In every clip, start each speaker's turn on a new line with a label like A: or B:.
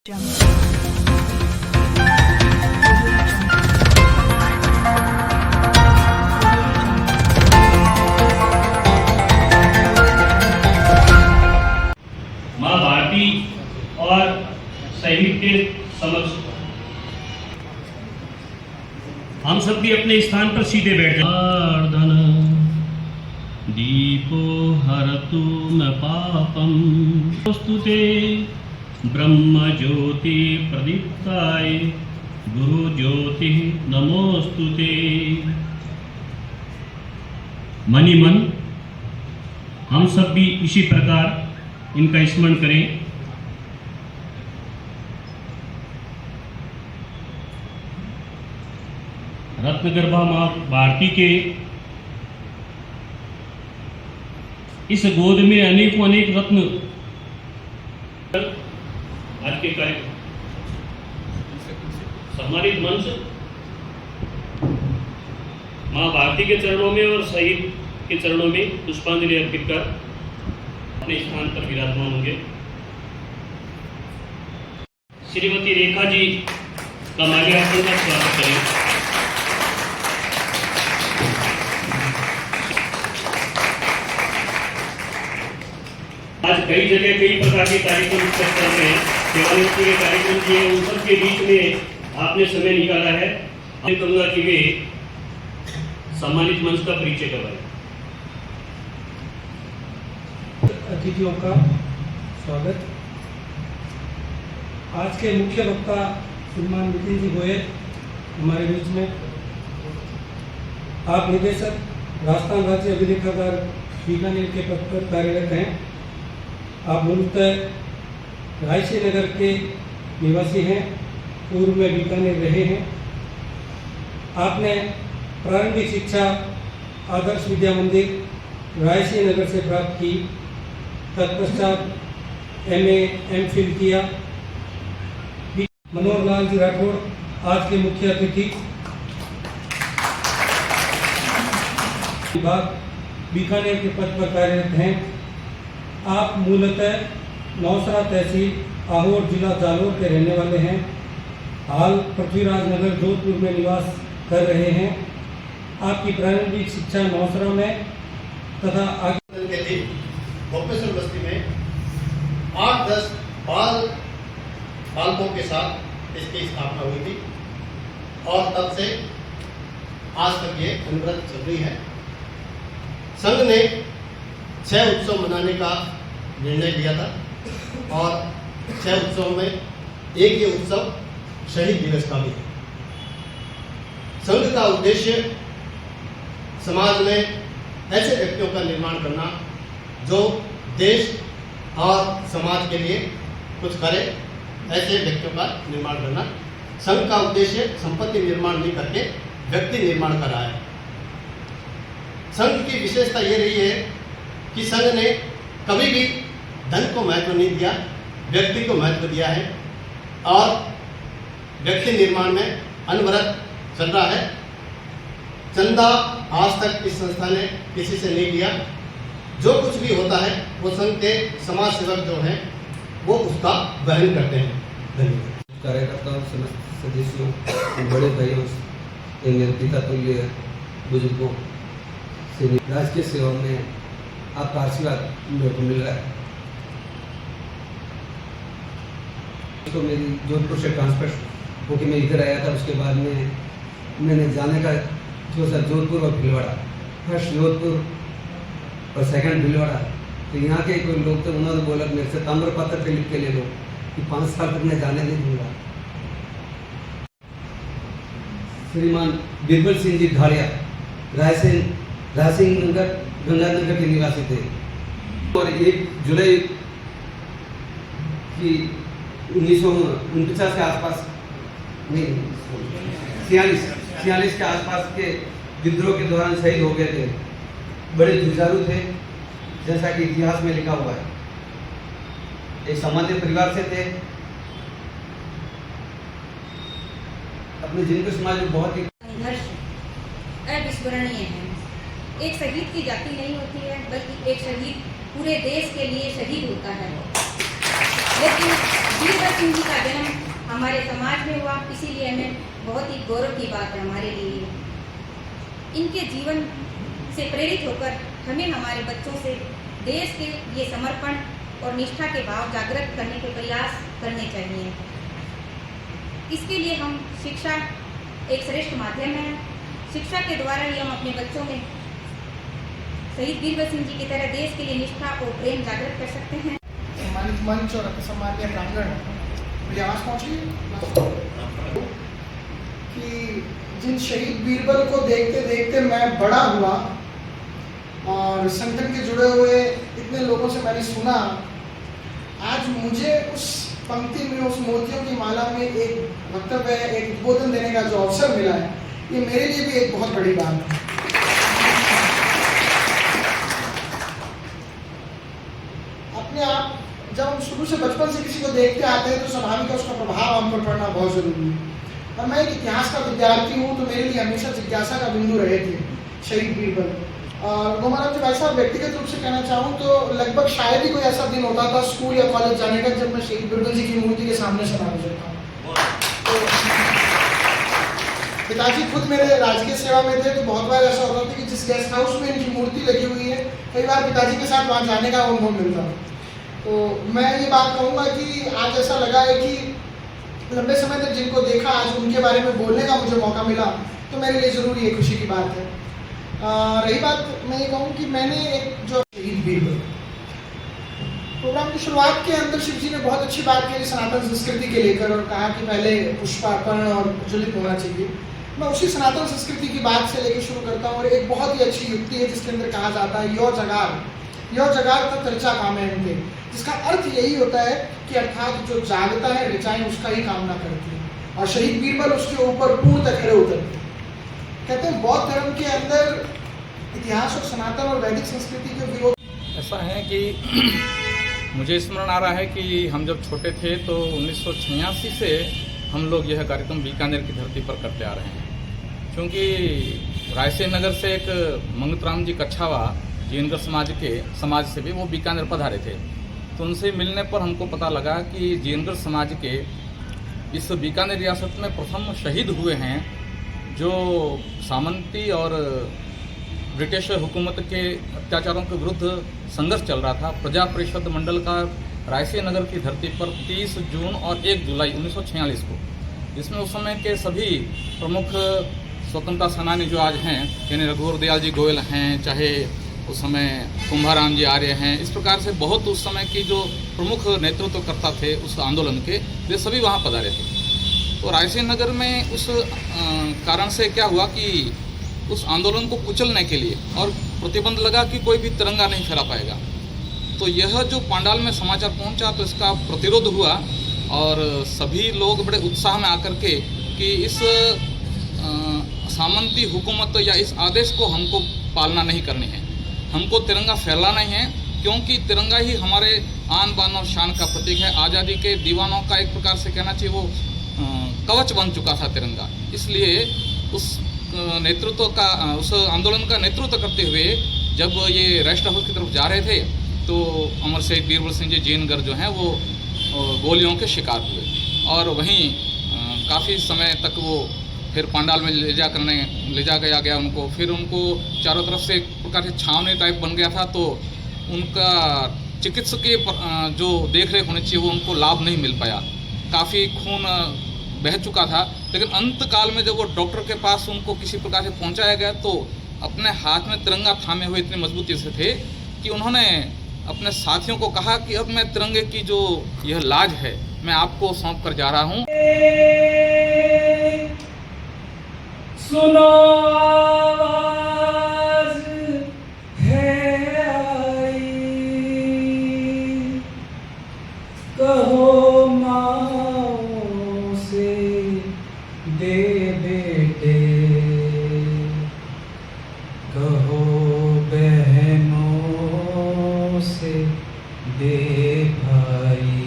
A: माँ भारती और शहीद के समक्ष हम सब भी अपने स्थान पर सीधे बैठ जाए। दीपो हरतु न पापम स्तुते ब्रह्म ज्योति प्रदीप्ताय गुरु ज्योति नमोस्तुते। मनी मन हम सब भी इसी प्रकार इनका स्मरण करें। रत्नगर्भा माँ भारती के इस गोद में अनेकों अनेक रत्न आज के कार्यक्रम सम्मानित मंच माँ भारती के चरणों में और शहीद के चरणों में पुष्पांजलि अर्पित कर अपने स्थान पर विराजमान होंगे। श्रीमती रेखा जी का माल्यार्पण का स्वागत करें। आज कई जगह कई प्रकार के कार्यक्रम चल रहे हैं, सेवानिवृत्ति के कार्यक्रम किए, उन सब के बीच में आपने समय निकाला है। मैं कहूँगा कि वे सम्मानित मंच का परिचय करवाएं।
B: अतिथियों का स्वागत। आज के मुख्य वक्ता श्रीमान नितिन जी गोयल हमारे बीच में। आप निदेशक राजस्थान राज्य अभिलेखागार बीकानेर के पद पर कार्यरत हैं। आप मूलतः रायसी नगर के निवासी हैं, पूर्व में बीकानेर रहे हैं। आपने प्रारंभिक शिक्षा आदर्श विद्या मंदिर रायसी नगर से प्राप्त की। तत्पश्चात MA MPhil किया। मनोहर लाल जी राठौड़ आज के मुख्य अतिथि। विभाग बीकानेर के पद पर कार्यरत हैं। आप मूलतः नौसरा तहसील आहोर जिला जालोर के रहने वाले हैं। हाल पृथ्वीराज नगर जोधपुर में निवास कर रहे हैं। आपकी प्रारंभिक शिक्षा नौसरा में तथा आगे
C: के दिन गोपेश्वर बस्ती में 8-10 बालकों के साथ इसकी स्थापना हुई थी और तब से आज तक ये अनवरत चल रही है। संघ ने 6 उत्सव मनाने का निर्णय लिया था और 6 उत्सव में एक ये उत्सव शहीद दिवस का भी है। संघ का उद्देश्य समाज में ऐसे व्यक्तियों का निर्माण करना जो देश और समाज के लिए कुछ करे, ऐसे व्यक्तियों का निर्माण करना। संघ का उद्देश्य संपत्ति निर्माण नहीं करके व्यक्ति निर्माण कर रहा है। संघ की विशेषता ये रही है कि संघ ने कभी भी धन को महत्व नहीं दिया, व्यक्ति को महत्व दिया है और व्यक्ति निर्माण में अनवरत चल रहा है। चंदा आज तक इस संस्था ने किसी से नहीं लिया। जो कुछ भी होता है वो संघ के समाज सेवक जो हैं वो उसका वहन करते हैं। धन्यवाद।
D: कार्यकर्ताओं, समस्त सदस्यों, बड़े भाइयों, मेरे पिता तुल्य बुजुर्गों से राजकीय सेवा में आपका आशीर्वाद मेरे को मिल रहा है। तो मेरी जोधपुर से ट्रांसफर होकर मैं इधर आया था। उसके बाद में मैंने जाने का जो सर जोधपुर और भीलवाड़ा, फर्स्ट जोधपुर और सेकंड भीलवाड़ा। तो यहाँ के कोई लोग थे, उन्होंने बोला मेरे से ताम्र पत्र पे लिख के ले लो कि 5 साल तक मैं जाने नहीं दूंगा। श्रीमान बिरबल सिंह जी ढाड़िया रायसिंह नगर गंगानगर के निवासी थे और 1 जुलाई की 1949 के आसपास, नहीं 46 के आसपास के विद्रोह के दौरान शहीद हो गए थे। बड़े जुझारू थे, जैसा कि इतिहास में लिखा हुआ है। एक सामान्य परिवार से थे। अपने जिंदगी समाज में बहुत ही
E: संघर्ष अविस्मरणीय है। एक शहीद की जाति नहीं होती है, बल्कि एक शहीद पूरे देश के लिए शहीद होता है। लेकिन वीरभद्र सिंह जी का जन्म हमारे समाज में हुआ, इसीलिए हमें बहुत ही गौरव की बात है हमारे लिए। इनके जीवन से प्रेरित होकर हमें हमारे बच्चों से देश के लिए समर्पण और निष्ठा के भाव जागृत करने के प्रयास करने चाहिए। इसके लिए हम शिक्षा एक श्रेष्ठ माध्यम है। शिक्षा के द्वारा ही हम अपने बच्चों में शहीद वीरभद्र सिंह जी की तरह देश के लिए निष्ठा और प्रेम जागृत कर सकते हैं।
F: सम्मानित मंच और सम्मानीय प्रांगण, मेरी आवाज़ पहुँची कि जिन शहीद बीरबल को देखते देखते मैं बड़ा हुआ और संगठन के जुड़े हुए इतने लोगों से मैंने सुना, आज मुझे उस पंक्ति में, उस मोतियों की माला में एक वक्तव्य, एक उद्बोधन देने का जो अवसर मिला है, ये मेरे लिए भी एक बहुत बड़ी बात है। अपने आप जब हम शुरू से बचपन से किसी को देखते आते हैं तो स्वाभाविक है उसका प्रभाव हम पर पड़ना बहुत जरूरी है। और मैं एक इतिहास का विद्यार्थी हूँ तो मेरे लिए हमेशा जिज्ञासा का बिंदु रहे थे शहीद बीरबल। और गोमाराम जब ऐसा व्यक्तिगत रूप से कहना चाहूँ तो लगभग शायद ही कोई ऐसा दिन होता था स्कूल या कॉलेज जाने का जब मैं शहीद बीरबल जी की मूर्ति के सामने से ना गुजरता। तो पिताजी खुद मेरे राजकीय सेवा में थे तो बहुत बार ऐसा होता था कि जिस गेस्ट हाउस में इनकी मूर्ति लगी हुई है, कई बार पिताजी के साथ वहाँ जाने का अनुभव मिलता था। तो मैं ये बात कहूँगा कि आज ऐसा लगा है कि लंबे समय तक जिनको देखा आज उनके बारे में बोलने का मुझे मौका मिला, तो मेरे लिए ज़रूर ये खुशी की बात है। रही बात, मैं ये कहूँ कि मैंने एक जो शहीद बीरबल प्रोग्राम की शुरुआत के अंदर शिव जी ने बहुत अच्छी बात की सनातन संस्कृति के लेकर और कहा कि पहले पुष्पार्पण और प्रज्वलित होना चाहिए। मैं उसी सनातन संस्कृति की बात से लेकर शुरू करता हूँ और एक बहुत ही अच्छी युक्ति है जिसके अंदर कहा जाता है यो जगार तक चर्चा काम है इनके, जिसका अर्थ यही होता है कि अर्थात जो जागता है ऋचाएं उसका ही कामना करती है और शहीद बीरबल उसके ऊपर पूर्णतः खरे उतरते हैं। कहते हैं बौद्ध धर्म के अंदर इतिहास और सनातन और वैदिक संस्कृति के विरोध।
G: ऐसा है कि मुझे स्मरण आ रहा है कि हम जब छोटे थे तो 1986 से हम लोग यह कार्यक्रम बीकानेर की धरती पर करते आ रहे हैं। क्योंकि रायसेन नगर से एक मंगतराम जी कच्छावा जीनगर समाज से भी वो बीकानेर पधारे थे, तो उनसे मिलने पर हमको पता लगा कि जीनगर समाज के इस बीकानेर रियासत में प्रथम शहीद हुए हैं जो सामंती और ब्रिटिश हुकूमत के अत्याचारों के विरुद्ध संघर्ष चल रहा था। प्रजा परिषद मंडल का रायसेन नगर की धरती पर 30 जून और 1 जुलाई 1946 को, जिसमें उस समय के सभी प्रमुख स्वतंत्रता सेनानी जो आज हैं, यानी रघुवर दयाल जी गोयल हैं, चाहे उस समय कुंभाराम जी आर्य हैं, इस प्रकार से बहुत उस समय की जो प्रमुख नेतृत्वकर्ता थे उस आंदोलन के, वे सभी वहाँ पधारे थे। तो रायसेन नगर में उस कारण से क्या हुआ कि उस आंदोलन को कुचलने के लिए और प्रतिबंध लगा कि कोई भी तिरंगा नहीं फहरा पाएगा। तो यह जो पांडाल में समाचार पहुंचा तो इसका प्रतिरोध हुआ और सभी लोग बड़े उत्साह में आकर के कि इस सामंती हुकूमत या इस आदेश को हमको पालना नहीं करनी है, हमको तिरंगा फैलाना ही है, क्योंकि तिरंगा ही हमारे आन बान और शान का प्रतीक है। आज़ादी के दीवानों का एक प्रकार से कहना चाहिए वो कवच बन चुका था तिरंगा। इसलिए उस नेतृत्व का, उस आंदोलन का नेतृत्व करते हुए जब ये रेस्ट हाउस की तरफ जा रहे थे तो अमर शहीद बीरबल सिंह जी जीनगर जो हैं वो गोलियों के शिकार हुए और वहीं काफ़ी समय तक वो फिर पांडाल में ले जा गया उनको। फिर उनको चारों तरफ से एक प्रकार से छावनी टाइप बन गया था, तो उनका चिकित्सकीय जो देख रेख होनी चाहिए वो उनको लाभ नहीं मिल पाया। काफ़ी खून बह चुका था, लेकिन अंत काल में जब वो डॉक्टर के पास उनको किसी प्रकार से पहुंचाया गया तो अपने हाथ में तिरंगा थामे हुए इतनी मजबूती से थे कि उन्होंने अपने साथियों को कहा कि अब मैं तिरंगे की जो यह लाज है मैं आपको सौंप कर जा रहा हूँ।
B: सुनो आवाज है आई, कहो माओ से दे बेटे, कहो बहनों से दे भाई,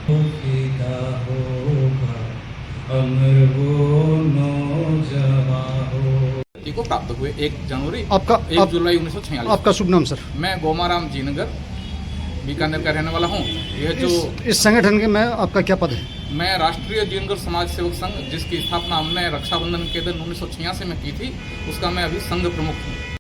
B: फिदा होगा अमर वो नौजवान हो।
G: को प्राप्त हुए 1 जनवरी
H: आपका
G: 1 जुलाई 1946।
H: आपका शुभ नाम सर?
G: मैं गोमाराम जीनगर बीकानेर का रहने वाला हूँ। यह जो
H: इस संगठन के में आपका क्या पद है?
G: मैं राष्ट्रीय जीवनगर समाज सेवक संघ, जिसकी स्थापना हमने रक्षाबंधन के दिन 1986 में की थी, उसका मैं अभी संघ प्रमुख हूँ।